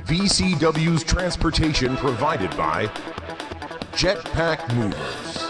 VCW's transportation provided by Jetpack Movers.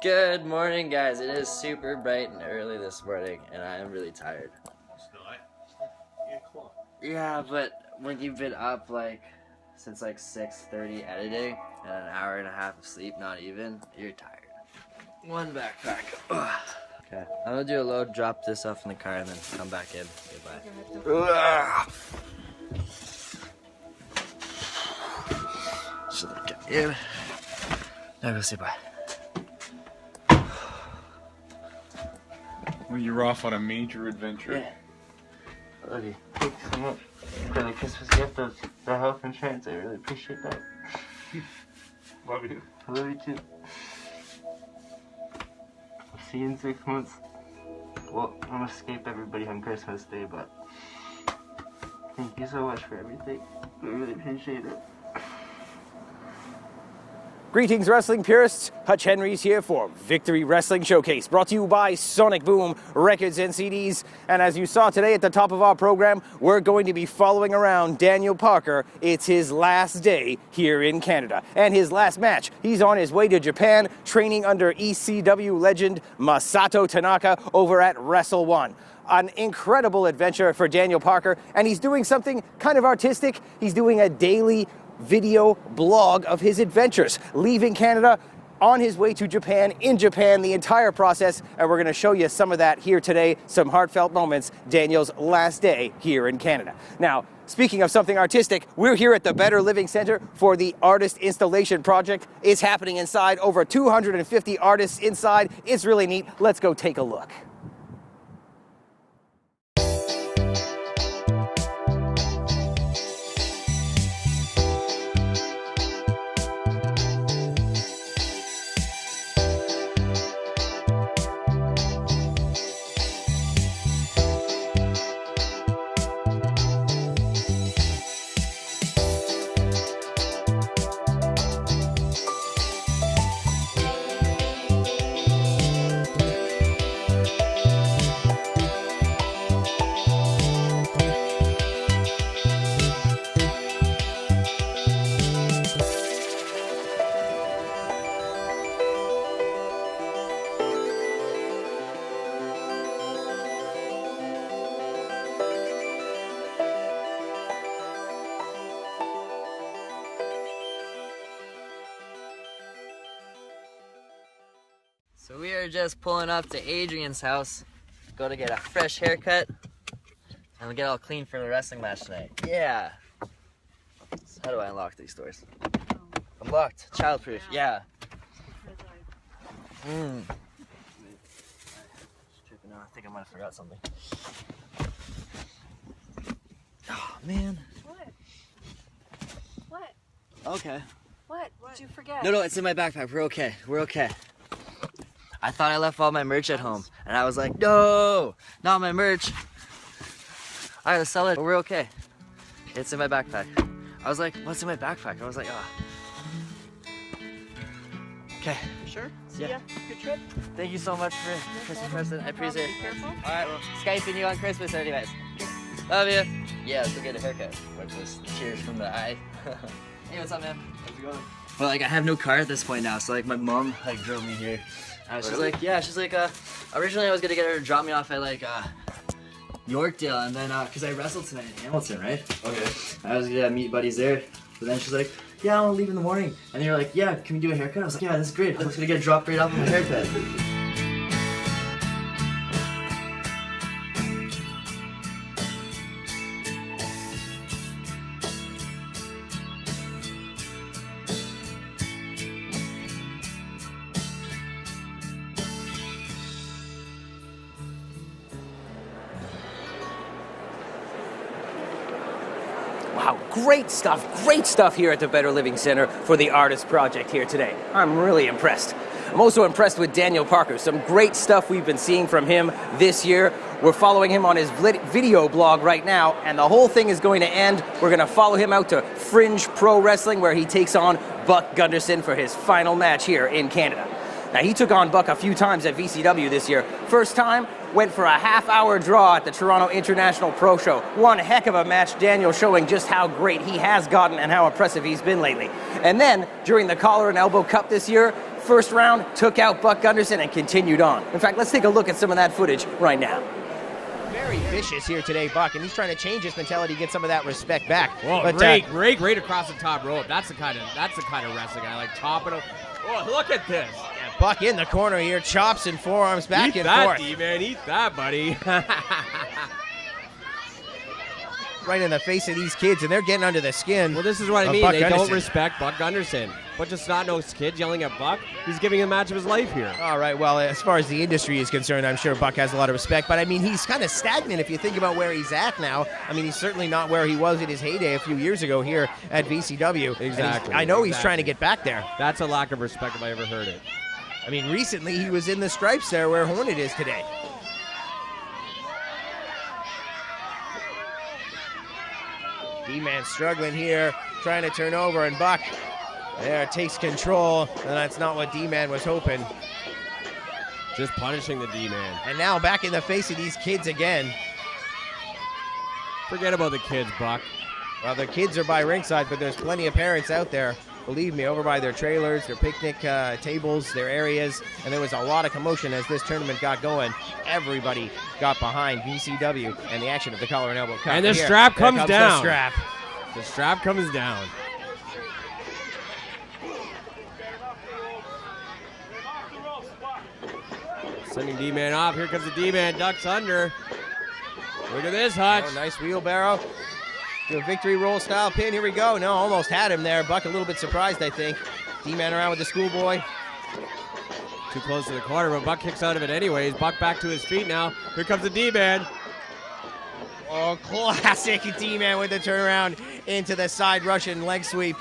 Good morning, guys. It is super bright and early this morning, and I am really tired. Yeah, but when you've been up since 6:30 editing and an hour and a half of sleep, not even, you're tired. One backpack. Ugh. Okay, I'm gonna do a load, drop this off in the car, and then come back in. Goodbye. So get in. Now go say bye. Well, you're off on a major adventure. Yeah. I love you. Thanks so much for the Christmas gift of the health insurance. I really appreciate that. Love you. I love you too. I'll see you in 6 months. Well, I'm gonna escape everybody on Christmas Day, but thank you so much for everything. I really appreciate it. Greetings, wrestling purists. Hutch Henry's here for Victory Wrestling Showcase, brought to you by Sonic Boom Records and CDs. And as you saw today at the top of our program, we're going to be following around Daniel Parker. It's his last day here in Canada, and his last match. He's on his way to Japan, training under ECW legend Masato Tanaka over at Wrestle One. An incredible adventure for Daniel Parker, and he's doing something kind of artistic. He's doing a daily video blog of his adventures, leaving Canada, on his way to Japan, in Japan, the entire process, and we're going to show you some of that here today, some heartfelt moments, Daniel's last day here in Canada. Now, speaking of something artistic, we're here at the Better Living Center for the Artist Installation Project. It's happening inside, over 250 artists inside. It's really neat. Let's go take a look. So we are just pulling up to Adrian's house, go to get a fresh haircut, and we'll get all clean for the wrestling match tonight. Yeah. So how do I unlock these doors? Unlocked. Childproof. Yeah. I think I might have forgot something. Oh man. What? Okay. What did you forget? No, it's in my backpack. We're okay. We're okay. I thought I left all my merch at home, and I was like, no, not my merch. I gotta sell it, but we're okay. It's in my backpack. I was like, what's in my backpack? I was like, oh. Okay. You sure? See Yeah. ya. Good trip. Thank you so much for the Christmas present. I appreciate it. Be careful. All right, well, Skyping you on Christmas anyways. Love you. Yeah, let's go get a haircut. Watch this. Cheers from the eye. Hey, what's up, man? How's it going? Well, I have no car at this point now, so my mom drove me here. She's like, originally I was gonna get her to drop me off at Yorkdale, and then because I wrestled tonight in Hamilton, right? Okay. I was gonna meet buddies there, but then she's like, yeah, I'll leave in the morning, and they were like, yeah, can we do a haircut? I was like, yeah, this is great. I'm just gonna get dropped right off of my haircut. Wow, great stuff here at the Better Living Center for the Artist Project here today. I'm really impressed. I'm also impressed with Daniel Parker. Some great stuff we've been seeing from him this year. We're following him on his video blog right now, and the whole thing is going to end. We're going to follow him out to Fringe Pro Wrestling, where he takes on Buck Gunderson for his final match here in Canada. Now, he took on Buck a few times at VCW this year. First time, went for a half-hour draw at the Toronto International Pro Show. One heck of a match, Daniel showing just how great he has gotten and how impressive he's been lately. And then, during the Collar and Elbow Cup this year, first round, took out Buck Gunderson and continued on. In fact, let's take a look at some of that footage right now. Very vicious here today, Buck, and he's trying to change his mentality, get some of that respect back. Well, but, great across the top rope. That's the kind of wrestling I like. Topping him. Oh, look at this. Yeah, Buck in the corner here, chops and forearms back Eat and that, forth. D-man. Eat that, buddy. Right in the face of these kids, and they're getting under the skin. Well, this is what I of mean. Buck They Gunderson. don't respect Buck Gunderson. Bunch of snot-nosed kids yelling at Buck. He's giving him a match of his life here. All right, well, as far as the industry is concerned, I'm sure Buck has a lot of respect, but I mean, he's kind of stagnant if you think about where he's at now. I mean, he's certainly not where he was in his heyday a few years ago here at VCW. Exactly. I know he's trying to get back there. That's a lack of respect if I ever heard it. I mean, recently he was in the stripes there where Hornet is today. D-Man struggling here, trying to turn over, and Buck there takes control, and that's not what D-Man was hoping. Just punishing the D-man. And now back in the face of these kids again. Forget about the kids, Buck. Well, the kids are by ringside, but there's plenty of parents out there, believe me, over by their trailers, their picnic tables, their areas, and there was a lot of commotion as this tournament got going. Everybody got behind VCW and the action of the Collar and Elbow Cup. And the Here, strap there comes down. The strap. The strap comes down. Sending D-man off. Here comes the D-man. Ducks under. Look at this, Hutch. Oh, nice wheelbarrow. Do a victory roll style pin. Here we go. No, almost had him there. Buck a little bit surprised, I think. D-man around with the schoolboy. Too close to the corner, but Buck kicks out of it anyways. Buck back to his feet now. Here comes the D-man. Oh, classic D-man with the turnaround into the side Russian leg sweep.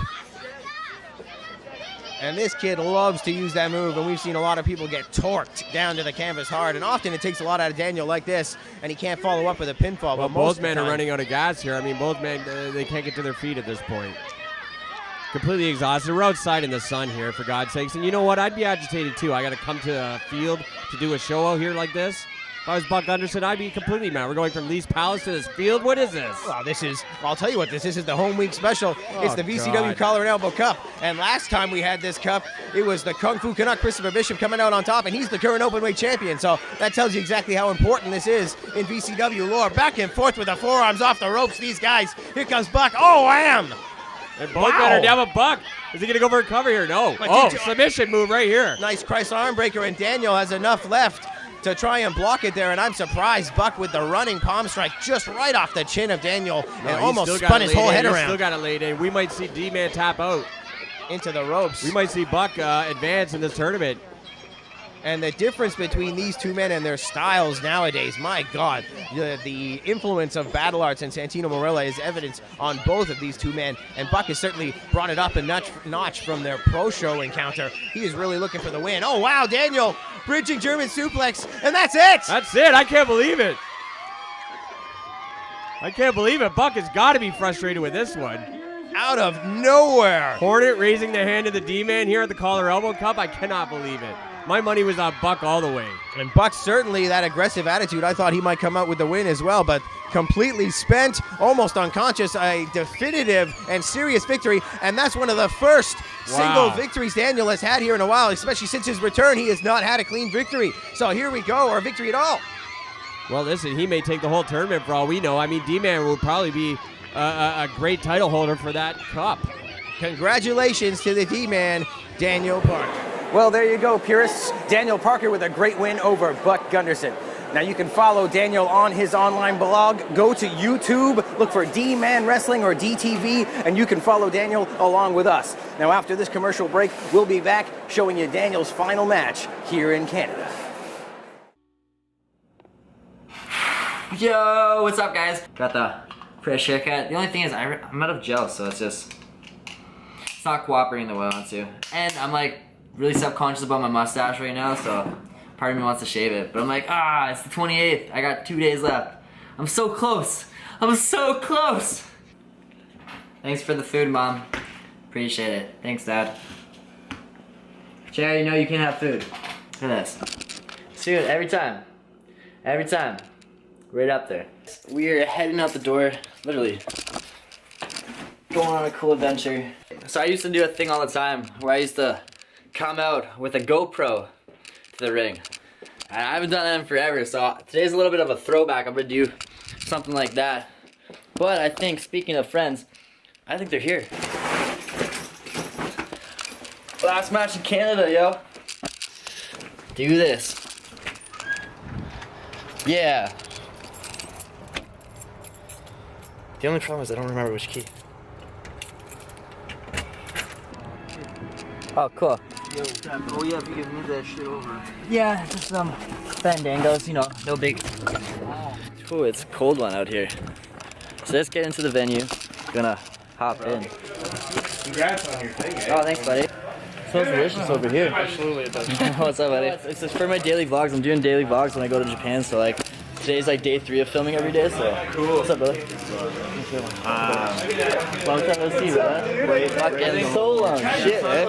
And this kid loves to use that move, and we've seen a lot of people get torqued down to the canvas hard, and often it takes a lot out of Daniel like this, and he can't follow up with a pinfall. Well, but both men are running out of gas here. I mean, both men, they can't get to their feet at this point. Completely exhausted. We're outside in the sun here, for God's sakes. And you know what? I'd be agitated, too. I got to come to a field to do a show out here like this. If I was Buck Gunderson, I'd be completely mad. We're going from Lee's Palace to this field. What is this? Well, I'll tell you what this is. This is the home week special. It's the VCW God. Collar and Elbow Cup. And last time we had this cup, it was the Kung Fu Canuck Christopher Bishop coming out on top, and he's the current openweight champion. So that tells you exactly how important this is in VCW lore. Back and forth with the forearms off the ropes, these guys. Here comes Buck. Oh, wham! And both men are down with Buck. Is he going to go for a cover here? No. But submission move right here. Nice Chrysler arm breaker, and Daniel has enough left to try and block it there, and I'm surprised Buck with the running palm strike just right off the chin of Daniel and almost spun his whole head around. Still got it laid in. We might see D-Man tap out. Into the ropes. We might see Buck advance in this tournament. And the difference between these two men and their styles nowadays, my God, the influence of Battle Arts and Santino Marella is evident on both of these two men. And Buck has certainly brought it up a notch from their pro show encounter. He is really looking for the win. Oh, wow, Daniel, bridging German suplex, and that's it. That's it. I can't believe it. I can't believe it. Buck has got to be frustrated with this one. Out of nowhere. Hornet raising the hand of the D-Man here at the Collar Elbow Cup. I cannot believe it. My money was on Buck all the way. And Buck certainly that aggressive attitude. I thought he might come out with the win as well, but completely spent, almost unconscious, a definitive and serious victory. And that's one of the first single victories Daniel has had here in a while, especially since his return. He has not had a clean victory. So here we go, or a victory at all. Well, listen, he may take the whole tournament for all we know. I mean, D-Man will probably be a great title holder for that cup. Congratulations to the D-Man, Daniel Parker. Well, there you go, purists. Daniel Parker with a great win over Buck Gunderson. Now, you can follow Daniel on his online blog. Go to YouTube, look for D-Man Wrestling or DTV, and you can follow Daniel along with us. Now, after this commercial break, we'll be back showing you Daniel's final match here in Canada. Yo, what's up, guys? Got the fresh haircut. The only thing is I'm out of gel, so it's not cooperating the way I want to. And I'm like really subconscious about my mustache right now, so part of me wants to shave it. But I'm like, it's the 28th. I got 2 days left. I'm so close. I'm so close. Thanks for the food, Mom. Appreciate it. Thanks, Dad. Cherry, you know you can't have food. Look at this. See it every time. Every time. Right up there. We're heading out the door, literally. Going on a cool adventure. So I used to do a thing all the time where I used to come out with a GoPro to the ring. And I haven't done that in forever, so today's a little bit of a throwback. I'm gonna do something like that. But I think, speaking of friends, I think they're here. Last match in Canada, yo. Do this. Yeah. The only problem is I don't remember which key. Oh, cool. Yo, oh yeah, if you give me that shit over. Yeah, just some fandangos, you know, no big. Ooh, it's a cold one out here. So let's get into the venue. Gonna hop in. Congrats on your thing, eh? Oh, thanks, buddy. It smells delicious over here. Absolutely, it does. What's up, buddy? It's just for my daily vlogs. I'm doing daily vlogs when I go to Japan, so like today's like day 3 of filming every day. So cool. What's up, brother? Long time no see, man. Fucking so long. Shit, man.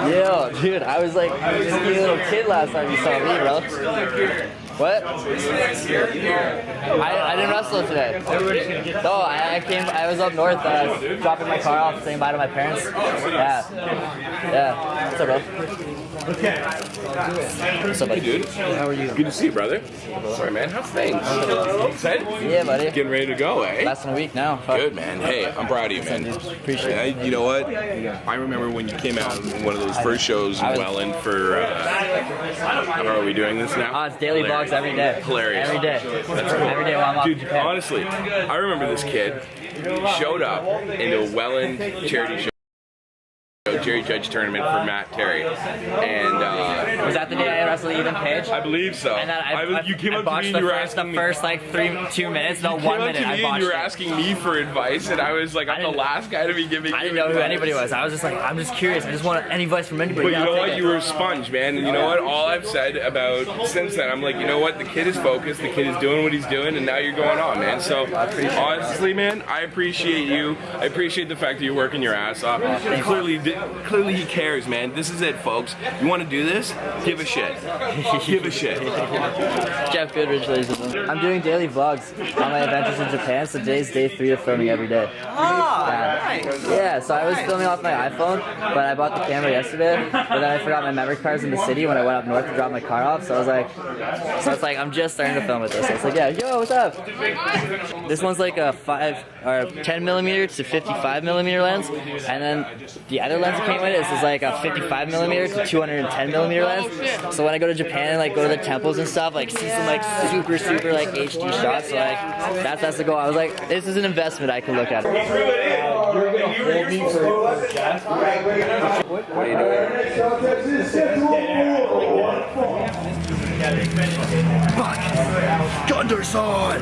Yo, dude, I was like a little kid last time you saw me, bro. What? I didn't wrestle today. No, I was up north dropping my car off, saying bye to my parents. Yeah. What's up, bro? What's up, buddy? Hey, dude. How are you? Good to see you, brother. Sorry, man. How's things? Excited? Yeah, buddy. Getting ready to go, eh? Less than a week now. Fuck. Good, man. Hey, I'm proud of you, man. Appreciate it. You know what? I remember when you came out in one of those first shows in Welland for, how are we doing this now? It's daily vlogs every day. Hilarious. Every day. Every day while I'm off in Dude, Japan. honestly, I remember this kid showed up into a Welland charity show. Jerry Judge tournament for Matt Terry, and was that the day I wrestled Ethan Page? I believe so. And then you came I up to me botched and you were the asking me. first like 2 minutes, no, 1 minute. I And botched you were it. asking me for advice, and I was like, I'm the last guy to be giving. I didn't know who anybody was. I was just like, I'm just curious. I just want any advice from anybody. But you I'll know take what? it. You were a sponge, man. And you know what? All I've said about since then, I'm like, you know what? The kid is focused. The kid is doing what he's doing, and now you're going on, man. So honestly, man, I appreciate you. I appreciate the fact that you're working your ass off. And clearly he cares, man. This is it, folks. You want to do this? Give a shit. Give a shit. Jeff Goodrich, ladies and gentlemen. I'm doing daily vlogs on my adventures in Japan, so today's day 3 of filming every day. Yeah, so I was filming off my iPhone, but I bought the camera yesterday, but then I forgot my memory cards in the city when I went up north to drop my car off, so I was like, I'm just starting to film with this. So it's like, yeah, yo, what's up? This one's like a 10 millimeter to 55 millimeter lens, and then the other lens that came with it is like a 55 millimeter to 210 millimeter lens. So when I go to Japan and like go to the temples and stuff, like see some like super like HD shots. So like that's the goal. I was like, this is an investment I can look at. What are you doing? Buck Gunderson!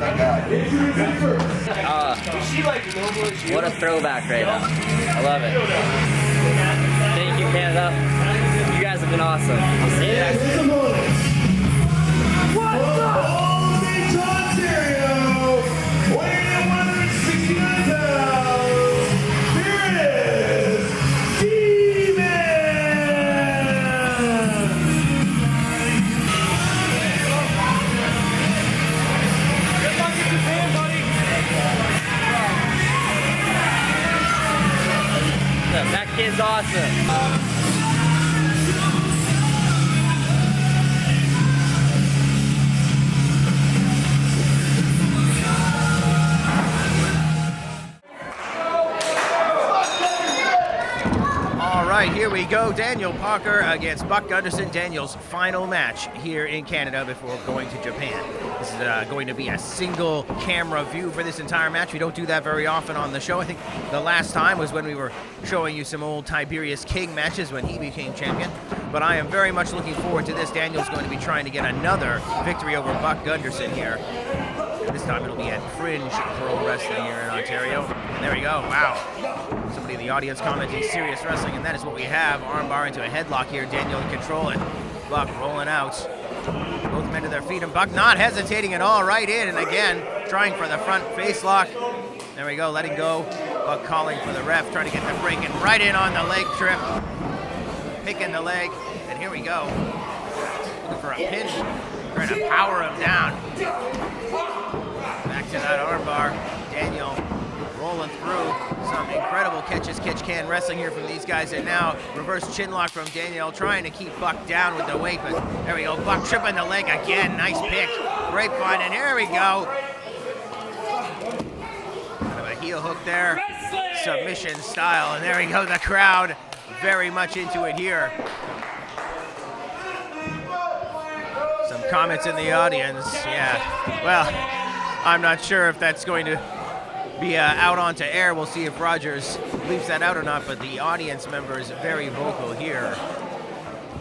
What a throwback right now. I love it. Thank you, Canada. You guys have been awesome. I'll see you next time. What's up? Ontario, weighing in 169 pounds. Here it is, That kid's awesome. All right, here we go. Daniel Parker against Buck Gunderson. Daniel's final match here in Canada before going to Japan. This is going to be a single camera view for this entire match. We don't do that very often on the show. I think the last time was when we were showing you some old Tiberius King matches when he became champion. But I am very much looking forward to this. Daniel's going to be trying to get another victory over Buck Gunderson here. This time it'll be at Fringe Pro Wrestling here in Ontario. And there we go. Wow. Somebody in the audience commenting serious wrestling, and that is what we have. Armbar into a headlock here. Daniel in control, and Buck rolling out. Both men to their feet, and Buck not hesitating at all, right in, and again, trying for the front face lock. There we go, letting go. Buck calling for the ref, trying to get the break, and right in on the leg trip. Picking the leg, and here we go. Looking for a pin, trying to power him down. Back to that armbar. Daniel rolling through. Some incredible catch-as-catch-can wrestling here from these guys, and now reverse chin lock from Daniel, trying to keep Buck down with the weight, but there we go. Buck tripping the leg again. Nice pick. Grapevine, and here we go. Kind of a heel hook there. Submission style, and there we go. The crowd very much into it here. Some comments in the audience. Yeah, well, I'm not sure if that's going to be out onto air. We'll see if Rogers leaves that out or not, but the audience members very vocal here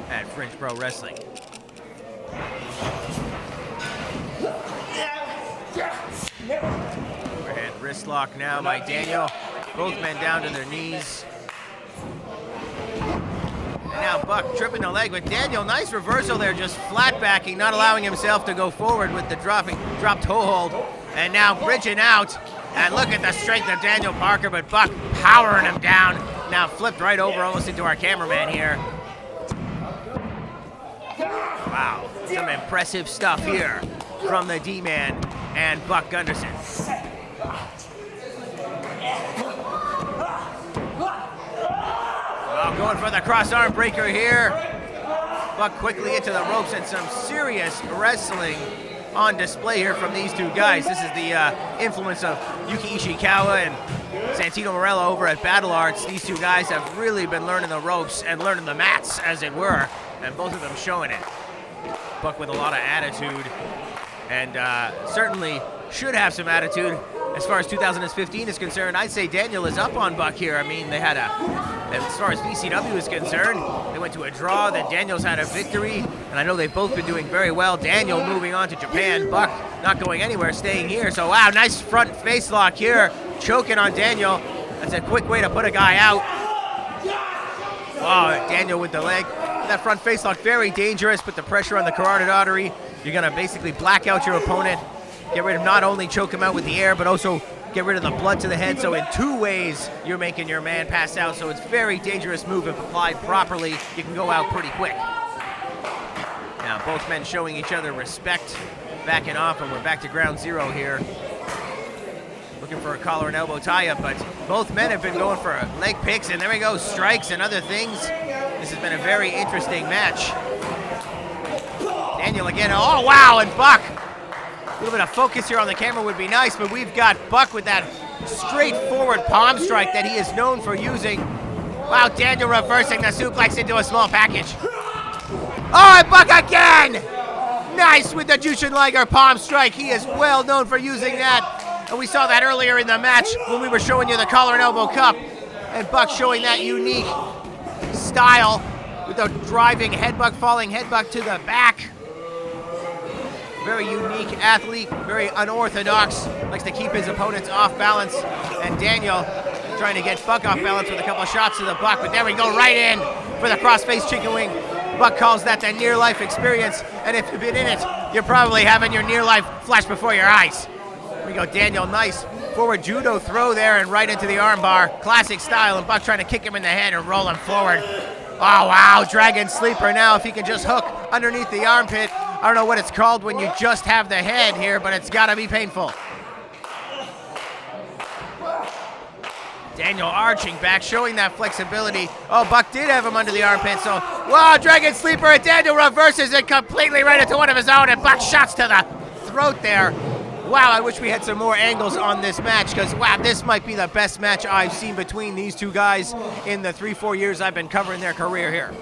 at Fringe Pro Wrestling. Overhead wrist lock now by Daniel. Both men down to their knees. And now Buck tripping the leg with Daniel. Nice reversal there, just flat backing, not allowing himself to go forward with the drop toe hold. And now bridging out. And look at the strength of Daniel Parker, but Buck powering him down. Now flipped right over almost into our cameraman here. Wow, some impressive stuff here from the D-Man and Buck Gunderson. Well, going for the cross arm breaker here. Buck quickly into the ropes, and some serious wrestling on display here from these two guys. This is the influence of Yuki Ishikawa and Santino Marella over at Battle Arts. These two guys have really been learning the ropes and learning the mats, as it were, and both of them showing it. Buck with a lot of attitude, and certainly should have some attitude as far as 2015 is concerned. I'd say Daniel is up on Buck here. I mean, they had as far as VCW is concerned, they went to a draw, then Daniel's had a victory, and I know they've both been doing very well. Daniel moving on to Japan, Buck not going anywhere, staying here. So wow, nice front face lock here, choking on Daniel. That's a quick way to put a guy out. Wow, Daniel with the leg. That front face lock, very dangerous. Put the pressure on the carotid artery. You're gonna basically black out your opponent. Get rid of, not only choke him out with the air, but also get rid of the blood to the head. So in two ways, you're making your man pass out. So it's a very dangerous move. If applied properly, you can go out pretty quick. Now both men showing each other respect, backing off, and we're back to ground zero here. Looking for a collar and elbow tie-up, but both men have been going for leg picks, and there we go, strikes and other things. This has been a very interesting match. Daniel again, oh wow, and Buck. A little bit of focus here on the camera would be nice, but we've got Buck with that straightforward palm strike that he is known for using. Wow, Daniel reversing the suplex into a small package. Oh, and Buck again! Nice with the Jushin Liger palm strike. He is well known for using that. And we saw that earlier in the match when we were showing you the collar and elbow cup. And Buck showing that unique style with the driving headbutt, falling headbutt to the back. Very unique athlete, very unorthodox, likes to keep his opponents off balance. And Daniel trying to get Buck off balance with a couple of shots to the Buck, but there we go, right in for the cross-face chicken wing. Buck calls that the near-life experience, and if you've been in it, you're probably having your near-life flash before your eyes. Here we go, Daniel, nice forward judo throw there and right into the armbar. Classic style, and Buck trying to kick him in the head and roll him forward. Oh, wow, Dragon Sleeper now, if he can just hook underneath the armpit. I don't know what it's called when you just have the head here, but it's gotta be painful. Daniel arching back, showing that flexibility. Oh, Buck did have him under the armpit, so, wow, Dragon Sleeper, and Daniel reverses it completely right into one of his own, and Buck shots to the throat there. Wow, I wish we had some more angles on this match, because, wow, this might be the best match I've seen between these two guys in the 3-4 years I've been covering their career here.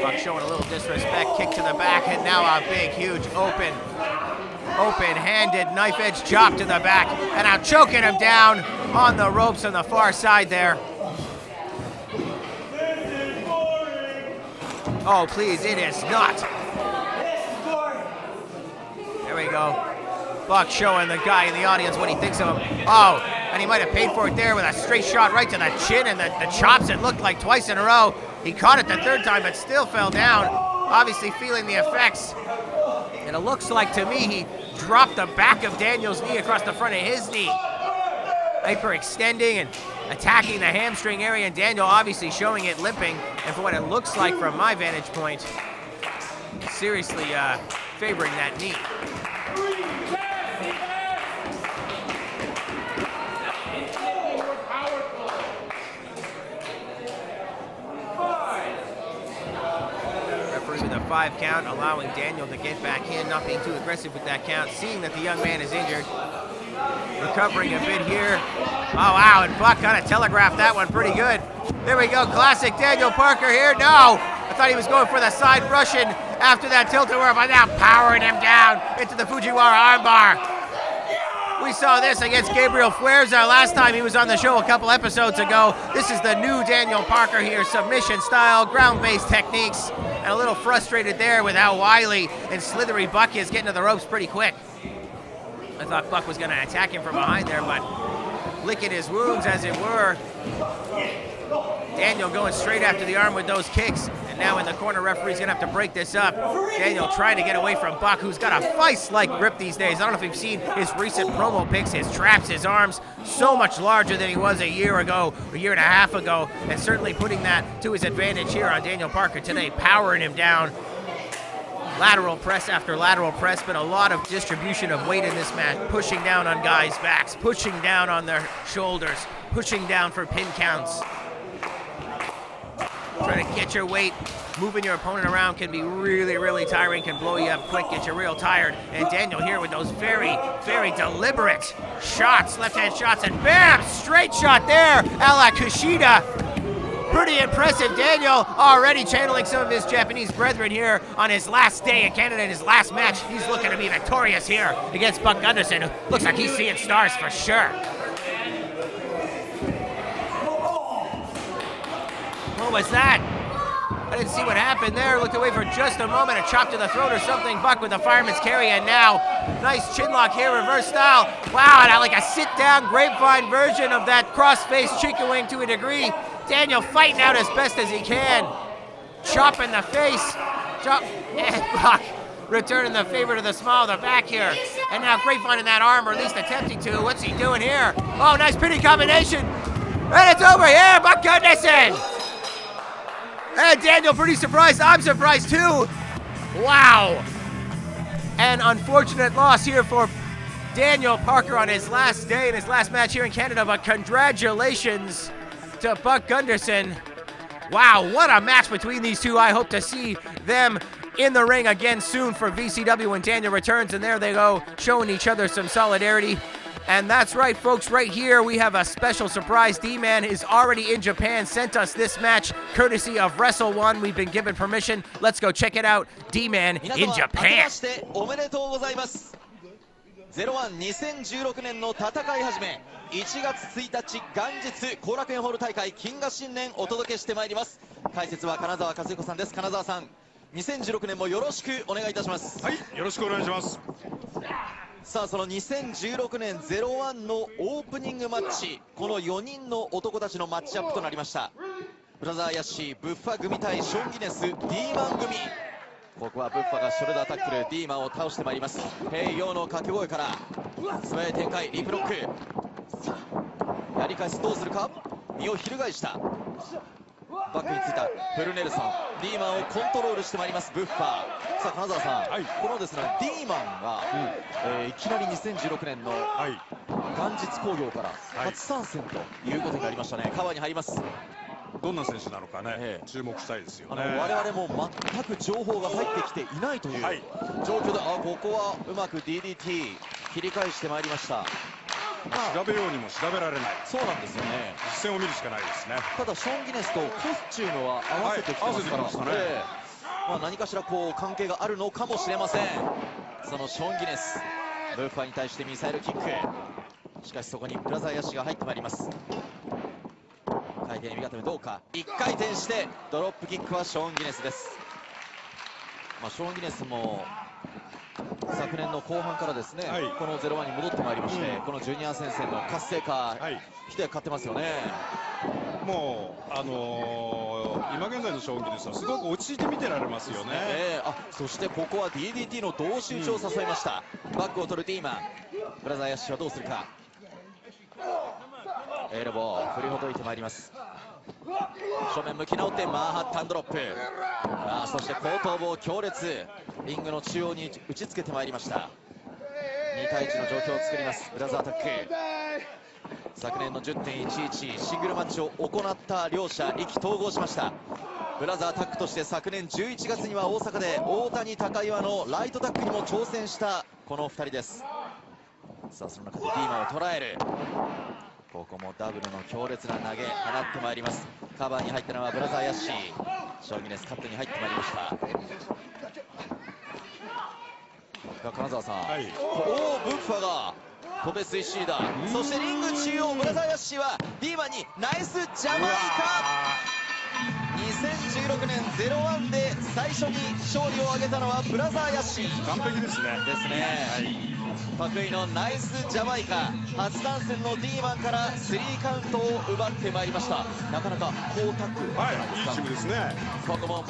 Buck showing a little disrespect, kick to the back, and now a big, huge, open-handed knife-edge chop to the back, and now choking him down on the ropes on the far side there. Oh, please, it is not. There we go. Buck showing the guy in the audience what he thinks of him. Oh, and he might have paid for it there with a straight shot right to the chin and the chops. It looked like twice in a row. He caught it the third time, but still fell down, obviously feeling the effects. And it looks like to me he dropped the back of Daniel's knee across the front of his knee. Hyperextending and attacking the hamstring area, and Daniel obviously showing it limping. And for what it looks like from my vantage point, seriously favoring that knee. Referee with a 5 count, allowing Daniel to get back in, not being too aggressive with that count, seeing that the young man is injured. Recovering a bit here. Oh, wow, and Buck kind of telegraphed that one pretty good. There we go, classic Daniel Parker here. No, I thought he was going for the side Russian after that tilt-a-whirl, but now powering him down into the Fujiwara armbar. We saw this against Gabriel Fuerza last time he was on the show a couple episodes ago. This is the new Daniel Parker here, submission style, ground-based techniques, and a little frustrated there with how wily and slithery Buck is getting to the ropes pretty quick. I thought Buck was going to attack him from behind there, but licking his wounds, as it were. Daniel going straight after the arm with those kicks. And now in the corner, referee's going to have to break this up. Daniel trying to get away from Buck, who's got a vice-like grip these days. I don't know if you've seen his recent promo pics, his traps, his arms, so much larger than he was a year ago, a year and a half ago, and certainly putting that to his advantage here on Daniel Parker today, powering him down. Lateral press after lateral press, but a lot of distribution of weight in this match, pushing down on guys' backs, pushing down on their shoulders, pushing down for pin counts. Trying to get your weight, moving your opponent around can be really, really tiring, can blow you up quick, get you real tired. And Daniel here with those very, very deliberate shots, left-hand shots, and bam, straight shot there, a la Kushida. Pretty impressive. Daniel already channeling some of his Japanese brethren here on his last day in Canada in his last match. He's looking to be victorious here against Buck Gunderson, who looks like he's seeing stars for sure. What was that? I didn't see what happened there. Looked away for just a moment. A chop to the throat or something. Buck with a fireman's carry, and now nice chin lock here, reverse style. Wow, and like a sit-down grapevine version of that cross-face chicken wing to a degree. Daniel fighting out as best as he can. Chop in the face. Chop. And Buck returning the favor to the small of the back here. And now grapevine in that arm, or at least attempting to. What's he doing here? Oh, nice pinning combination. And it's over here. Buck Gunderson. And Daniel pretty surprised. I'm surprised too. Wow. An unfortunate loss here for Daniel Parker on his last day in his last match here in Canada, but congratulations to Buck Gunderson. Wow, what a match between these two. I hope to see them in the ring again soon for VCW when Daniel returns, and there they go, showing each other some solidarity. And that's right, folks, right here we have a special surprise. D-Man is already in Japan, sent us this match courtesy of Wrestle One. We've been given permission. Let's go check it out. D-Man in Japan. 01-2016年の戦い始め1月1日元日後楽園ホール大会金河新年お届けしてまいります。解説は金沢和彦さんです。金沢さん、2016年もよろしくお願いいたします。はい、よろしくお願いします。さあ、その2016年01のオープニングマッチ、この4人の男たちのマッチアップとなりました。ブラザーヤッシー、ブッファ組対ショーン・ギネス、ディーマン組。ここはブッファがショルダータックル、ディーマンを倒してまいります。ヘイヨーの掛け声から素早い展開、リープロック、やり返す、どうするか、身を翻した、バックについたフルネルソン、ディーマンをコントロールしてまいりますブッファー。さあ金沢さん、はい、このですねディーマンが、いきなり2016年の元日興行から初参戦ということになりましたね。カバーに入ります。どんな選手なのかね、注目したいですよね。我々も全く情報が入ってきていないという状況で、ここはうまく DDT 切り返してまいりました。調べようにも調べられない。そうなんですよね。実践を見るしかないですね。ただショーン・ギネスとコスチュームは合わせてきてますから、何かしらこう関係があるのかもしれません。そのショーン・ギネス、ブッファーに対してミサイルキック。しかしそこにブラザーヤッシが入ってまいります。回転味方目どうか。1回転してドロップキックはショーン・ギネスです。ショーン・ギネスも昨年の後半からですね、はい、この01に戻ってまいりまして、このジュニア戦線の活性化、一役買ってますよね。もう、今現在のショーン・ギネスはすごく落ち着いて見てられますよね。そしてここは DDT の同士打ちを誘いました。バックを取るディーマン。ブラザー・ヤッシュはどうするか。エルボー振りほどいてまいります。正面向き直ってマンハッタンドロップ。そして後頭部を強烈、リングの中央に打ちつけてまいりました。2対1の状況を作ります。ブラザーアタック。昨年の 10.11 シングルマッチを行った両者意気投合しました。ブラザータックとして昨年11月には大阪で大谷高岩のライトタックにも挑戦したこの2人です。さあその中でディーマンを捉える。ここもダブルの強烈な投げ放ってまいります。カバーに入ったのはブラザーヤッシー。ショーギネスカットに入ってまいりました。金沢さん、ブッファが飛べスイシーダー、そしてリング中央ブラザーヤッシーはディーマンにナイスジャマイカ。2016年01で最初に勝利を挙げたのはブラザーヤッシー。完璧ですね。得意のナイスジャマイカ、初参戦のディーマンから3カウントを奪ってまいりました。なかなか好タック、いいチームですね。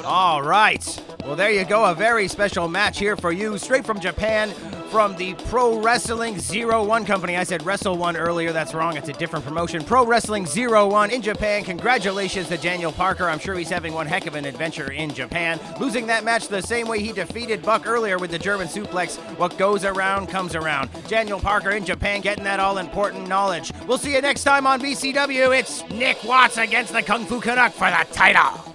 All right. Well, there you go. A very special match here for you, straight from Japan, from the Pro Wrestling 01 company. I said Wrestle One earlier. That's wrong. It's a different promotion. Pro Wrestling 01 in Japan. Congratulations to Daniel Parker. I'm sure he's having one heck of an adventure in Japan. Losing that match the same way he defeated Buck earlier with the German suplex. What goes around comes around. Daniel Parker in Japan getting that all-important knowledge. We'll see you next time on BCW. It's Nick Watts against the Kung Fu Canuck for the title.